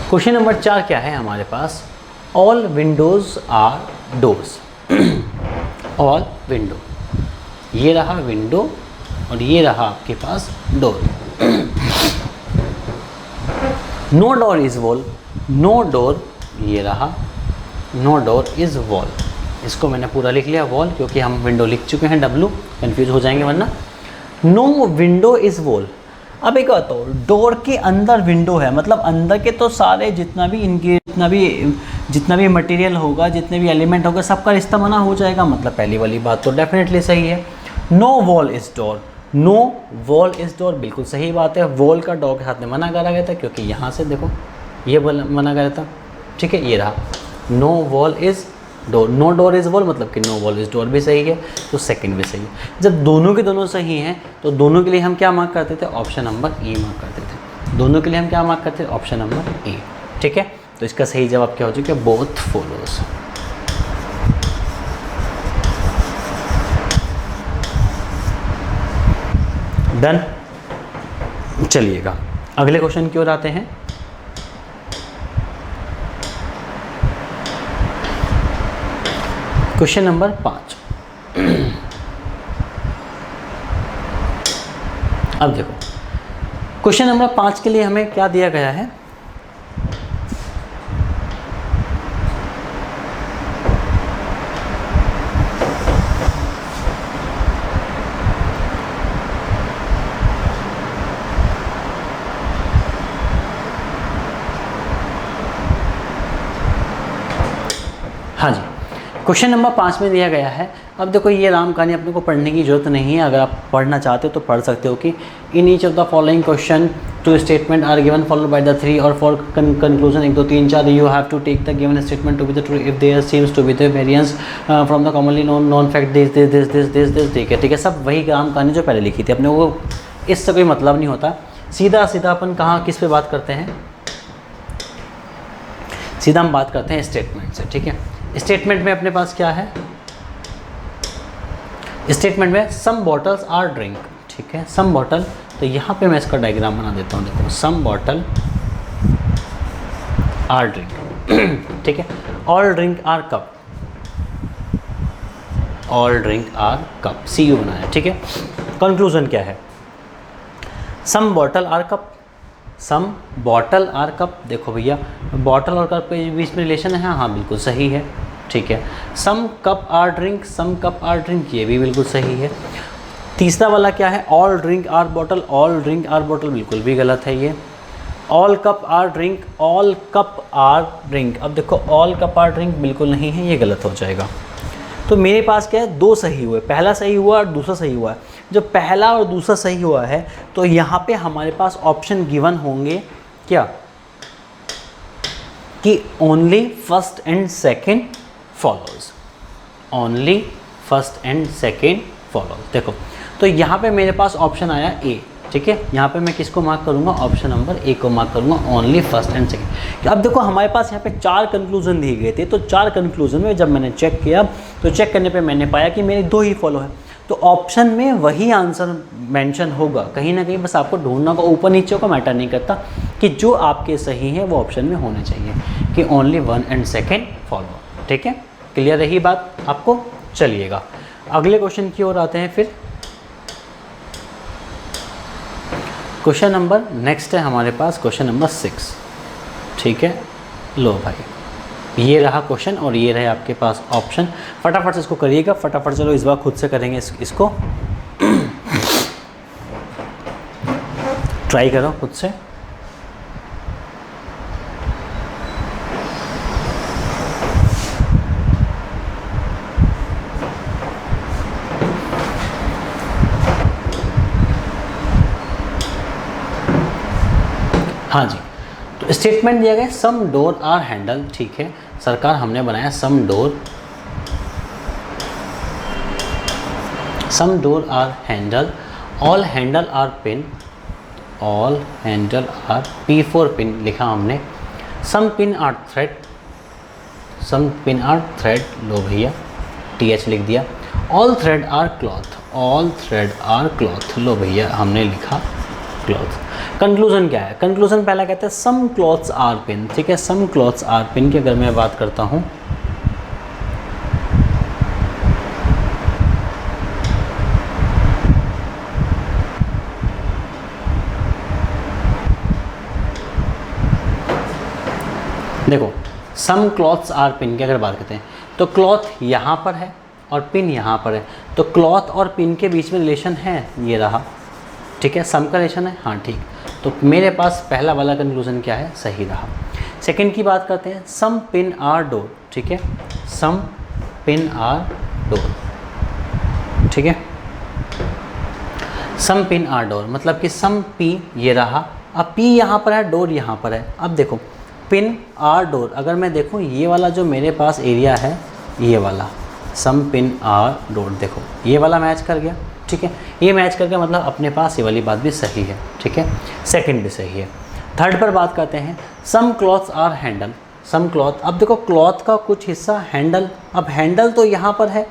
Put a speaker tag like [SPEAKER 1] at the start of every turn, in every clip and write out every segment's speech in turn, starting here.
[SPEAKER 1] Question number 4 क्या है हमारे पास, all windows are doors. All window, ये रहा विंडो और ये रहा आपके पास door. No door is wall, no door, ये रहा नो डोर इज वॉल। इसको मैंने पूरा लिख लिया वॉल, क्योंकि हम विंडो लिख चुके हैं डब्लू, कंफ्यूज हो जाएंगे वरना। No window is wall. अब एक बात हो, डोर के अंदर विंडो है, मतलब अंदर के तो सारे जितना भी मटेरियल होगा, जितने भी एलिमेंट होगा, सबका रिश्ता बना हो जाएगा, मतलब पहली वाली बात तो डेफिनेटली सही है। No wall is door, no wall is door, बिल्कुल सही बात है। वॉल का डोर के साथ में मना करा गया था, क्योंकि यहाँ से देखो ये मना करा था, ठीक है, ये रहा no wall is door, no door is wall, मतलब कि नो वॉल इज डोर भी सही है, तो सेकंड भी सही है। जब दोनों के दोनों सही हैं तो दोनों के लिए हम क्या मार्क करते थे, ऑप्शन नंबर ए मार्क करते थे। दोनों के लिए हम क्या मार्क करते थे, ऑप्शन नंबर ए, ठीक है। तो इसका सही जवाब क्या हो चुका है, बोथ फॉलोज। डन। चलिएगा अगले क्वेश्चन की ओर आते हैं। Question number 5। अब देखो क्वेश्चन नंबर 5 के लिए हमें क्या दिया गया है, हाँ जी, क्वेश्चन नंबर 5 में दिया गया है। अब देखो ये राम कहानी अपने को पढ़ने की जरूरत नहीं है, अगर आप पढ़ना चाहते हो तो पढ़ सकते हो कि in each of the following question two statement are given followed by the 3 और four conclusion 1 2 3 4 you have to take the given statement to be the true if there seems to be the variance from the commonly known fact this, ठीक है, सब वही राम कहानी जो पहले लिखी थी। अपने को इससे कोई मतलब नहीं होता, सीधा अपन कहाँ किस पे बात करते हैं, सीधा हम बात करते हैं स्टेटमेंट से, ठीक है। स्टेटमेंट में अपने पास क्या है, स्टेटमेंट में सम बॉटल्स आर ड्रिंक, ठीक है, सम बॉटल, तो यहाँ पे मैं इसका डायग्राम बना देता हूँ। देखो सम बॉटल आर ड्रिंक, ठीक है, all drink are cup, all drink are cup, C U बनाया, ठीक है। कंक्लूजन क्या है, some bottle are cup, some bottle are cup, देखो भैया बॉटल और कप के बीच में रिलेशन है, हाँ बिल्कुल सही है, ठीक है। Some cup are drink, some cup are drink, ये भी बिल्कुल सही है। तीसरा वाला क्या है, all drink are bottle, all drink are bottle, बिल्कुल भी गलत है ये। All cup are drink, all cup are drink, अब देखो ऑल कप आर ड्रिंक बिल्कुल नहीं है, ये गलत हो जाएगा। तो मेरे पास क्या है, दो सही हुए, पहला सही हुआ और दूसरा सही हुआ है। जो पहला और दूसरा सही हुआ है तो यहाँ पे हमारे पास ऑप्शन गिवन होंगे क्या, कि only first and second follows, only first and second follows. देखो तो यहाँ पे मेरे पास ऑप्शन आया ए, ठीक है, यहाँ पे मैं किसको मार्क करूँगा, ऑप्शन नंबर ए को मार्क करूँगा, ओनली फर्स्ट एंड सेकेंड। अब देखो हमारे पास यहाँ पे 4 कंक्लूजन दिए गए थे, तो 4 कंक्लूजन में जब मैंने चेक किया तो चेक करने पे मैंने पाया कि मेरे 2 ही फॉलो है, तो ऑप्शन में वही आंसर मेंशन होगा कहीं ना कहीं, बस आपको ढूंढना का, ऊपर नीचे का मैटर नहीं करता, कि जो आपके सही है वो ऑप्शन में होने चाहिए, कि ओनली 1 एंड सेकेंड फॉलो, ठीक है। क्लियर रही बात आपको। चलिएगा अगले क्वेश्चन की ओर आते हैं फिर। क्वेश्चन नंबर नेक्स्ट है हमारे पास, क्वेश्चन नंबर 6, ठीक है। लो भाई ये रहा क्वेश्चन और ये रहे आपके पास ऑप्शन, फटाफट से इसको करिएगा, फटाफट चलो इस बार खुद से करेंगे इसको ट्राई करो खुद से। हाँ जी, तो स्टेटमेंट दिया गया सम डोर आर हैंडल, ठीक है सरकार, हमने बनाया some door are handle, all handle are pin, all handle are P for pin लिखा हमने, some pin are thread, some pin are thread, लो भैया TH लिख दिया, all thread are cloth, all thread are cloth, लो भैया हमने लिखा क्लॉथ। कंक्लूजन क्या है? कंक्लूजन पहला कहते हैं सम क्लॉथ्स आर पिन, ठीक है, सम क्लॉथ्स आर पिन की अगर मैं बात करता हूँ, देखो सम क्लॉथ्स आर पिन की अगर बात करते हैं तो क्लॉथ यहाँ पर है और पिन यहाँ पर है, तो क्लॉथ और पिन के बीच में रिलेशन है, ये रहा, ठीक है, सम का रिलेशन है, हाँ ठीक। तो मेरे पास पहला वाला कंक्लूजन क्या है? सही रहा। सेकंड की बात करते हैं, सम पिन आर डोर, ठीक है, सम पिन आर डोर, ठीक है, सम पिन आर डोर मतलब कि सम पी ये रहा, अब पी यहाँ पर है, डोर यहाँ पर है। अब देखो पिन आर डोर, अगर मैं देखूँ ये वाला जो मेरे पास एरिया है, ये वाला सम पिन आर डोर, देखो ये वाला मैच कर गया, ठीक है, ये मैच करके मतलब अपने पास ये वाली बात भी सही है, ठीक है, सेकंड भी सही है। थर्ड पर बात करते हैं, some cloths are handle, some cloth, अब देखो क्लॉथ का कुछ हिस्सा हैंडल, अब हैंडल तो यहाँ पर है,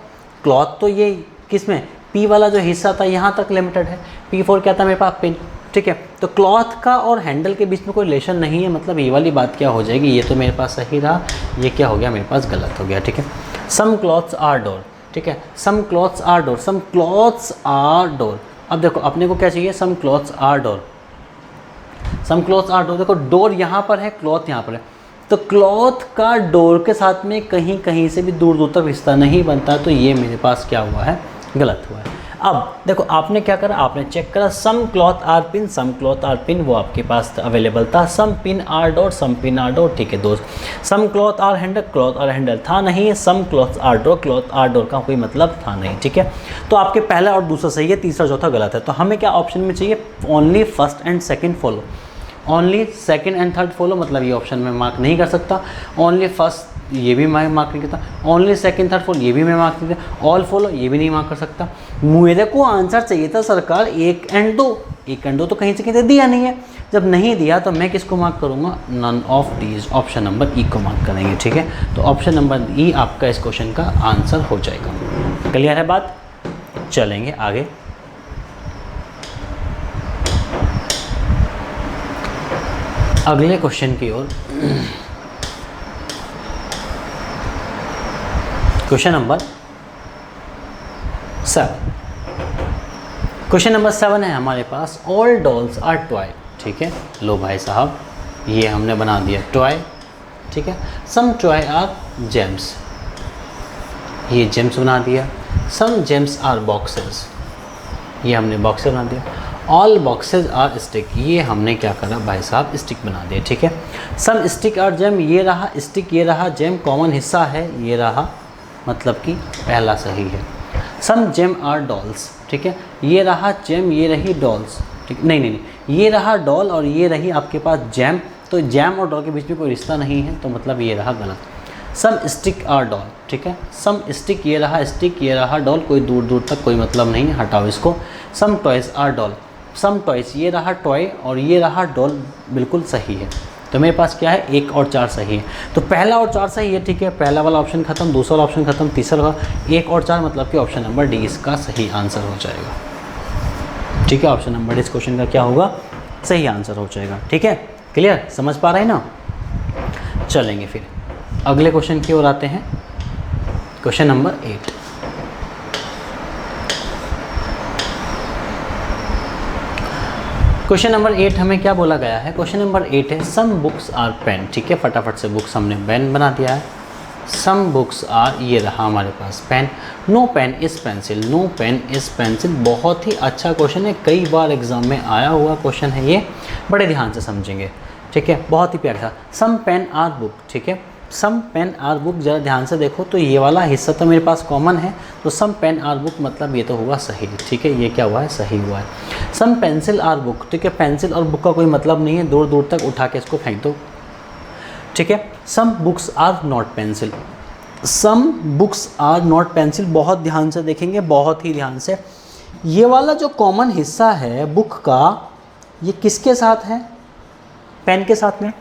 [SPEAKER 1] क्लॉथ तो ये किस में, पी वाला जो हिस्सा था यहाँ तक लिमिटेड है, P4 क्या था मेरे पास? पिन, ठीक है, तो क्लॉथ का और हैंडल के बीच में कोई रिलेशन नहीं है, मतलब ये वाली बात क्या हो जाएगी, ये तो मेरे पास सही रहा, ये क्या हो गया मेरे पास गलत हो गया, ठीक है। सम क्लॉथ्स आर डोर, ठीक है, some cloths are door, some cloths are door, अब देखो अपने को क्या चाहिए? Some cloths are door, some cloths are door, देखो डोर यहाँ पर है, क्लॉथ यहाँ पर है, तो क्लॉथ का डोर के साथ में कहीं कहीं से भी दूर दूर तक रिश्ता नहीं बनता, तो ये मेरे पास क्या हुआ है? गलत हुआ है। अब देखो आपने क्या करा, आपने चेक करा some cloth are pin, some cloth are pin वो आपके पास अवेलेबल था, some pin are door, some pin are door, ठीक है दोस्त, some cloth are handle, cloth are handle था नहीं, some cloth are door, cloth are door का कोई मतलब था नहीं, ठीक है। तो आपके पहला और दूसरा सही है, तीसरा चौथा गलत है। तो हमें क्या ऑप्शन में चाहिए? Only first and second follow, only second and third follow, मतलब ये ऑप्शन में मार्क नहीं कर सकता, ओनली फर्स्ट ये भी मैं मार्क नहीं करता, ओनली सेकंड थर्ड फॉलो ये भी मैं मार्क नहीं करता, ऑल फॉलो ये भी नहीं मार्क कर सकता। मेरे को आंसर चाहिए था सरकार 1 एंड 2, 1 एंड 2 तो कहीं से कहीं दिया नहीं है, जब नहीं दिया तो मैं किसको मार्क करूँगा? None of these, option number E को मार्क करेंगे, ठीक है। तो ऑप्शन नंबर ई आपका इस क्वेश्चन का आंसर हो जाएगा। क्लियर है बात? चलेंगे आगे। अगले क्वेश्चन की ओर, क्वेश्चन नंबर 7, क्वेश्चन नंबर 7 है हमारे पास, ऑल डॉल्स आर टॉय, ठीक है, लो भाई साहब ये हमने बना दिया टॉय, ठीक है, सम टॉय आर जेम्स, ये जेम्स बना दिया, सम जेम्स आर बॉक्सेस, ये हमने बॉक्सेस बना दिया, ऑल बॉक्सेस आर स्टिक, ये हमने क्या करा भाई साहब? स्टिक बना दिया, ठीक है, सम स्टिक आर जेम, ये रहा स्टिक, ये रहा जेम, कॉमन हिस्सा है, ये रहा, मतलब कि पहला सही है। सम जेम आर डॉल्स, ठीक है, ये रहा जेम, ये रही डॉल्स, ठीक, नहीं, ये रहा डॉल और ये रही आपके पास जैम, तो जैम और डॉल के बीच में कोई रिश्ता नहीं है, तो मतलब ये रहा गलत। सम स्टिक आर डॉल, ठीक है, सम स्टिक, ये रहा स्टिक, ये रहा डॉल, कोई दूर दूर तक कोई मतलब नहीं है, हटाओ इसको। Some toys are doll, some toys, ये रहा टॉय और ये रहा डॉल, बिल्कुल सही है। तो मेरे पास क्या है? 1 और 4 सही है, तो पहला और 4 सही है, ठीक है, पहला वाला ऑप्शन खत्म, दूसरा वाला ऑप्शन खत्म, तीसरा वाला 1 और 4 मतलब कि ऑप्शन नंबर डी इसका सही आंसर हो जाएगा, ठीक है, ऑप्शन नंबर डी इस क्वेश्चन का क्या होगा? सही आंसर हो जाएगा, ठीक है। क्लियर, समझ पा रहे हैं ना? चलेंगे फिर अगले क्वेश्चन की ओर आते हैं, क्वेश्चन नंबर 8। क्वेश्चन नंबर 8 हमें क्या बोला गया है? क्वेश्चन नंबर 8 है सम बुक्स आर पेन, ठीक है, फटाफट से बुक्स हमने पेन बना दिया है, सम बुक्स आर, ये रहा हमारे पास pen, no pen is pencil, no pen is pencil, बहुत ही अच्छा क्वेश्चन है, कई बार एग्जाम में आया हुआ क्वेश्चन है ये, बड़े ध्यान से समझेंगे, ठीक है, बहुत ही प्यारा सा। सम पेन आर बुक, ठीक है, सम पेन आर बुक, ज़रा ध्यान से देखो तो ये वाला हिस्सा तो मेरे पास कॉमन है, तो सम पेन आर बुक मतलब ये तो हुआ सही, ठीक है, ये क्या हुआ है? सही हुआ है। सम पेंसिल आर बुक, ठीक है, पेंसिल और बुक का कोई मतलब नहीं है, दूर दूर तक उठा के इसको फेंक दो, ठीक है। Some books are not pencil, some books are not pencil, बहुत ध्यान से देखेंगे, बहुत ही ध्यान से, ये वाला जो कॉमन हिस्सा है बुक का, ये किसके साथ है? पेन के साथ में,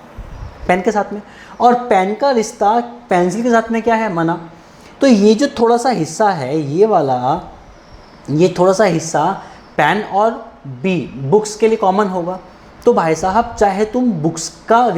[SPEAKER 1] पेन के साथ में, और पेन का रिश्ता पेंसिल के साथ में क्या है? मना। तो ये जो थोड़ा सा हिस्सा है, ये वाला, ये थोड़ा सा हिस्सा पेन और बी बुक्स के लिए कॉमन होगा। तो भाई साहब चाहे तुम बुक्स का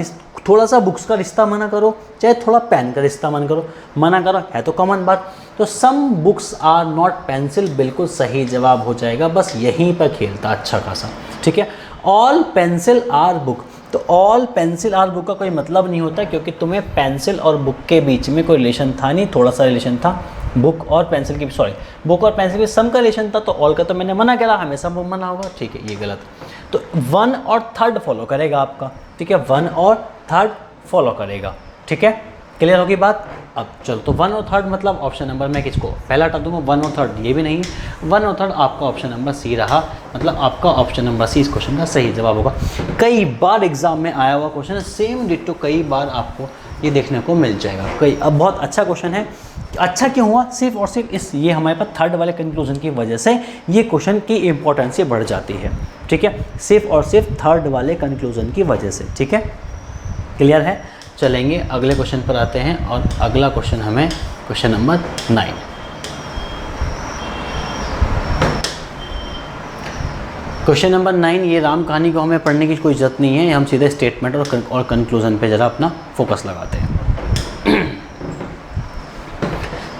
[SPEAKER 1] थोड़ा सा बुक्स का रिश्ता मना करो, चाहे थोड़ा पेन का रिश्ता मना करो, है तो कॉमन बात। तो some books are not pencil बिल्कुल सही जवाब हो जाएगा, बस यहीं पर खेलता अच्छा खासा, ठीक है। ऑल पेंसिल आर बुक, तो ऑल पेंसिल आर बुक का कोई मतलब नहीं होता, क्योंकि तुम्हें पेंसिल और बुक के बीच में कोई रिलेशन था नहीं, थोड़ा सा रिलेशन था। बुक और पेंसिल की, सॉरी बुक और पेंसिल के सम का रिलेशन था, तो ऑल का तो मैंने मना करा, हमेशा वो मना होगा, ठीक है, ये गलत। तो 1 और 3 फॉलो करेगा आपका, ठीक है, 1 और 3 फॉलो करेगा, ठीक है, क्लियर होगी बात। अब चलो, तो 1 और 3 मतलब ऑप्शन नंबर मैं किसको पहला हटा दूंगा, 1 और 3 ये भी नहीं है, 1 और 3 आपका ऑप्शन नंबर सी रहा, मतलब आपका ऑप्शन नंबर सी इस क्वेश्चन का सही जवाब होगा। कई बार एग्जाम में आया हुआ क्वेश्चन है, सेम डिट्टो कई बार आपको ये देखने को मिल जाएगा। अब बहुत अच्छा क्वेश्चन है। अच्छा क्यों हुआ, सिर्फ और सिर्फ इस ये हमारे पास 3 वाले कंक्लूजन की वजह से ये क्वेश्चन की इंपॉर्टेंस बढ़ जाती है, ठीक है, सिर्फ और सिर्फ 3 वाले कंक्लूजन की वजह से, ठीक है, क्लियर है। चलेंगे अगले क्वेश्चन पर आते हैं, और अगला क्वेश्चन हमें क्वेश्चन नंबर 9। क्वेश्चन नंबर 9, ये राम कहानी को हमें पढ़ने की कोई ज़रूरत नहीं है, हम सीधे स्टेटमेंट और कंक्लूजन पे ज़रा अपना फोकस लगाते हैं।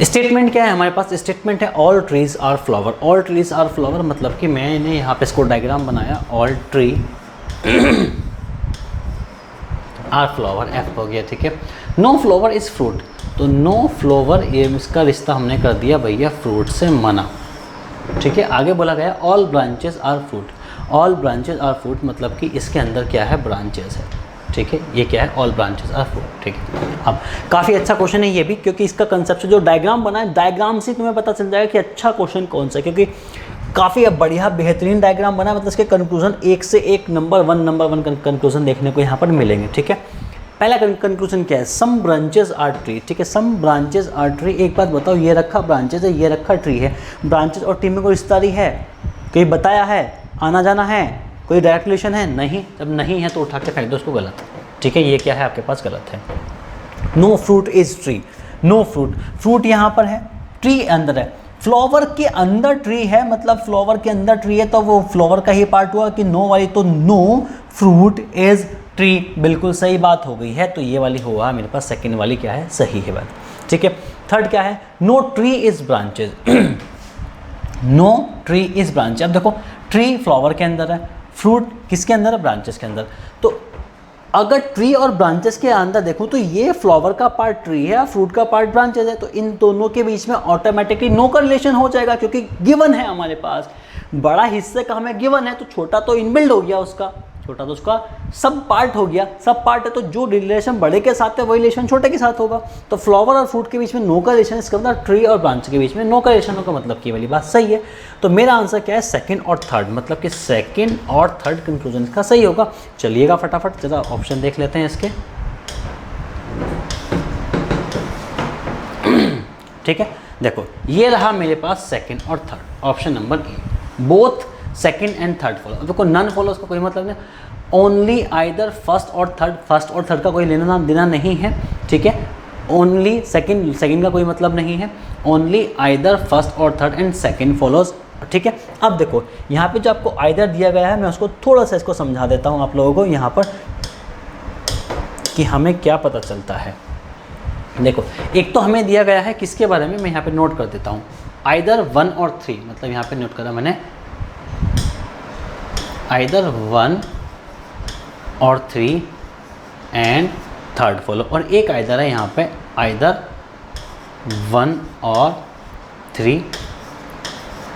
[SPEAKER 1] स्टेटमेंट क्या है हमारे पास, स्टेटमेंट है all trees are flower. All trees are flower मतलब कि मैंने यहाँ पे इसको डायग्राम बनाया, all tree are flower, F हो गया, ठीक है। नो फ्लावर इज़ फ्रूट, तो नो फ्लावर इसका रिश्ता हमने कर दिया भैया फ्रूट से मना, ठीक है। आगे बोला गया all branches are fruit, all branches are fruit मतलब कि इसके अंदर क्या है, ब्रांचेस है, ठीक है, ये क्या है, ऑल ब्रांचेस आर फ्रूट, ठीक है। अब काफ़ी अच्छा क्वेश्चन है ये भी, क्योंकि इसका कंसेप्ट जो डायग्राम बना है, डायग्राम से तुम्हें पता चल जाएगा कि अच्छा क्वेश्चन कौन सा है, क्योंकि काफ़ी बढ़िया बेहतरीन डायग्राम बना, मतलब इसके कंक्लूजन एक से एक नंबर वन कंक्लूजन देखने को यहाँ पर मिलेंगे, ठीक है। पहला कंक्लूजन क्या है, सम ब्रांचेस आर ट्री, ठीक है, सम ब्रांचेस आर ट्री। एक बात बताओ, ये रखा ब्रांचेस है, ये रखा ट्री है, ब्रांचेस और ट्री में कोई रिश्ता है, कोई बताया है, आना जाना है, कोई डायरेक्ट रिलेशन है, नहीं। जब नहीं है तो उठा के फेंक दो उसको, गलत, ठीक है, ये क्या है आपके पास, गलत है। No fruit is tree, no fruit, fruit यहाँ पर है, ट्री अंदर है, फ्लावर के अंदर ट्री है, मतलब फ्लावर के अंदर ट्री है, तो वो फ्लावर का ही पार्ट हुआ कि नो वाली, तो नो फ्रूट इज ट्री, बिल्कुल सही बात हो गई है। तो ये वाली हुआ मेरे पास, सेकंड वाली क्या है, सही है बात, ठीक है। थर्ड क्या है, no tree is branches, no tree is branch. अब देखो, ट्री फ्लावर के अंदर है, फ्रूट किसके अंदर है, ब्रांचेस के अंदर। तो अगर ट्री और ब्रांचेस के अंदर देखूं तो ये फ्लावर का पार्ट ट्री है, फ्रूट का पार्ट ब्रांचेस है, तो इन दोनों के बीच में ऑटोमेटिकली नो का रिलेशन हो जाएगा, क्योंकि गिवन है हमारे पास, बड़ा हिस्से का हमें गिवन है, तो छोटा तो इनबिल्ड हो गया उसका, छोटा तो उसका सब पार्ट हो गया, सब पार्ट है, तो जो रिलेशन बड़े के साथ है वही रिलेशन छोटे के साथ होगा। तो फ्लावर और फ्रूट के बीच में नो का रिलेशन, इसका मतलब ट्री और ब्रांच के बीच में नो का रिलेशन होगा, मतलब की वाली बात सही है। तो मेरा आंसर क्या है, सेकंड और थर्ड, मतलब कि सेकंड और थर्ड कंक्लूजन इसका सही होगा। चलिएगा फटाफट जरा ऑप्शन देख लेते हैं इसके, ठीक है। देखो ये रहा मेरे पास सेकंड और third, option number A, both second and third follow. देखो नन फॉलोज का कोई मतलब नहीं, ओनली आइदर फर्स्ट और थर्ड, फर्स्ट और थर्ड का कोई लेना देना नहीं है, ठीक है। ओनली सेकंड का कोई मतलब नहीं है, ओनली आइदर फर्स्ट और थर्ड एंड सेकंड फॉलोज, ठीक है। अब देखो यहाँ पे जो आपको आइदर दिया गया है, मैं उसको थोड़ा सा इसको समझा देता हूँ आप लोगों को यहाँ पर, कि हमें क्या पता चलता है। देखो एक तो हमें दिया गया है किसके बारे में, मैं यहाँ पे नोट कर देता हूँ, आइदर 1 और 3, मतलब यहाँ पे नोट करा मैंने, आइदर 1 और 3 एंड थर्ड फॉलो, और एक आइदर है यहाँ पे आइदर 1 और 3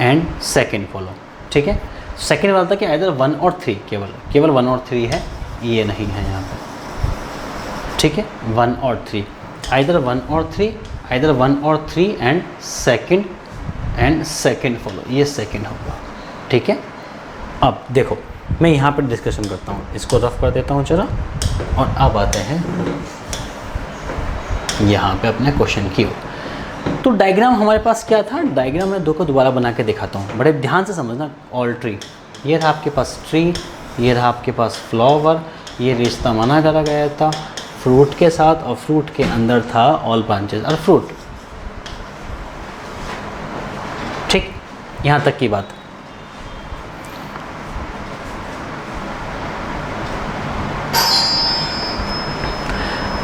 [SPEAKER 1] एंड सेकंड फॉलो, ठीक है। सेकंड वाला था कि आइदर 1 और 3, केवल 1 और 3 है, ये नहीं है यहाँ पे, ठीक है। 1 और 3, आइदर 1 और 3, आइदर 1 और 3 एंड सेकंड फॉलो, ये सेकंड होगा, ठीक है। अब देखो मैं यहाँ पर डिस्कशन करता हूँ, इसको रफ कर देता हूँ जरा, और अब आते हैं यहाँ पे अपने क्वेश्चन की ओर। तो डायग्राम हमारे पास क्या था, डायग्राम मैं दो को दोबारा बना के दिखाता हूँ, बड़े ध्यान से समझना। ऑल ट्री, ये रहा आपके पास ट्री, ये रहा आपके पास फ्लावर, ये रिश्ता मना करा गया था फ्रूट के साथ, और फ्रूट के अंदर था ऑल ब्रांचेस और फ्रूट, ठीक, यहाँ तक की बात।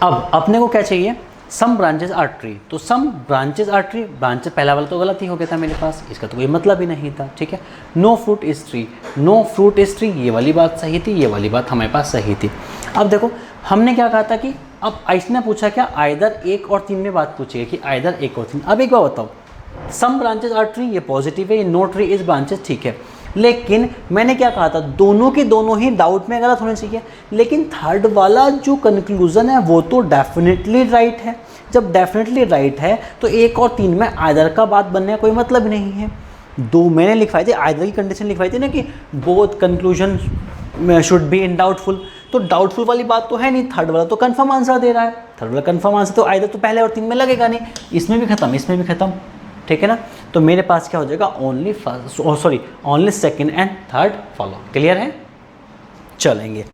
[SPEAKER 1] अब अपने को क्या चाहिए, सम ब्रांचेज आर ट्री, तो सम ब्रांचेज आर ट्री, ब्रांचेज पहला वाला तो गलत ही हो गया था मेरे पास, इसका तो कोई मतलब ही नहीं था, ठीक है। No fruit is tree, no fruit is tree, ये वाली बात सही थी, ये वाली बात हमारे पास सही थी। अब देखो हमने क्या कहा था कि अब इसने पूछा क्या, आइदर 1 और 3 में बात पूछी है कि आइदर 1 और 3। अब एक बात बताओ, सम ब्रांचेज आर ट्री ये पॉजिटिव है, ये नो ट्री इज ब्रांचेज, ठीक है, लेकिन मैंने क्या कहा था, दोनों के दोनों ही डाउट में गलत होने चाहिए, लेकिन थर्ड वाला जो कंक्लूजन है वो तो डेफिनेटली राइट है। जब डेफिनेटली राइट है तो 1 और 3 में आइदर का बात बनने का कोई मतलब नहीं है। दो मैंने लिखवाई थी, आइदर की कंडीशन लिखवाई थी ना कि both conclusion should be in doubtful, तो डाउटफुल वाली बात तो है नहीं, थर्ड वाला तो कंफर्म आंसर दे रहा है, थर्ड वाला कंफर्म आंसर तो आइदर तो पहले और 3 में लगेगा नहीं, इसमें भी खत्म, इसमें भी खत्म, ठीक है ना। तो मेरे पास क्या हो जाएगा, only second and third follow. Clear है, चलेंगे।